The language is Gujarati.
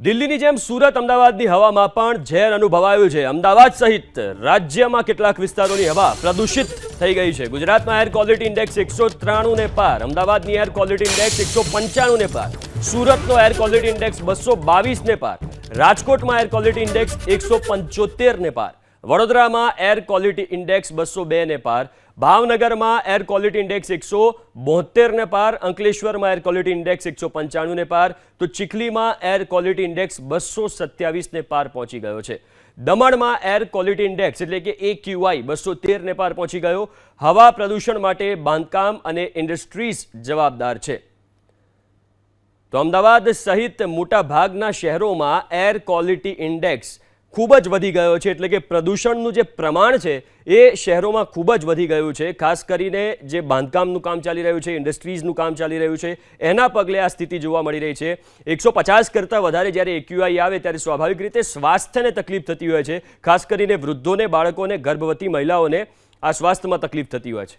દિલ્હીની જેમ સુરત અમદાવાદની હવામાં પણ ઝેર અનુભવાયું છે। અમદાવાદ સહિત રાજ્યમાં કેટલાક વિસ્તારોની હવા પ્રદૂષિત થઈ ગઈ છે। ગુજરાતમાં એર ક્વોલિટી ઇન્ડેક્સ 193 ને પાર, અમદાવાદની એર ક્વોલિટી ઇન્ડેક્સ 195 ને પાર, સુરતનો એર ક્વોલિટી ઇન્ડેક્સ 222 ને પાર, રાજકોટમાં એર ક્વોલિટી ઇન્ડેક્સ 175 ને પાર, વડોદરામાં એર ક્વોલિટી ઇન્ડેક્સ 202 ને પાર, ભાવનગરમાં એર ક્વોલિટી ઇન્ડેક્સ 172 ને પાર, અંકલેશ્વરમાં એર ક્વોલિટી ઇન્ડેક્સ 195 ને પાર, તો ચીખલીમાં એર ક્વોલિટી ઇન્ડેક્સ 227 ને પાર પહોંચી ગયો છે। દમણમાં એર ક્વોલિટી ઇન્ડેક્સ એટલે કે AQI 213 ને પાર પહોંચી ગયો। હવા પ્રદૂષણ માટે બાંધકામ અને ઇન્ડસ્ટ્રીઝ જવાબદાર છે। તો અમદાવાદ સહિત મોટા ભાગના શહેરોમાં એર ક્વોલિટી ઇન્ડેક્સ ખૂબ જ વધી ગયો છે, એટલે કે પ્રદૂષણનું જે પ્રમાણ છે એ શહેરોમાં ખૂબ જ વધી ગયું છે। ખાસ કરીને જે બાંધકામનું કામ ચાલી રહ્યું છે, ઇન્ડસ્ટ્રીઝનું કામ ચાલી રહ્યું છે, એના પગલે આ સ્થિતિ જોવા મળી રહી છે। 150 કરતાં વધારે જ્યારે AQI આવે ત્યારે સ્વાભાવિક રીતે સ્વાસ્થ્યને તકલીફ થતી હોય છે। ખાસ કરીને વૃદ્ધોને, બાળકોને, ગર્ભવતી મહિલાઓને આ સ્વાસ્થ્યમાં તકલીફ થતી હોય છે।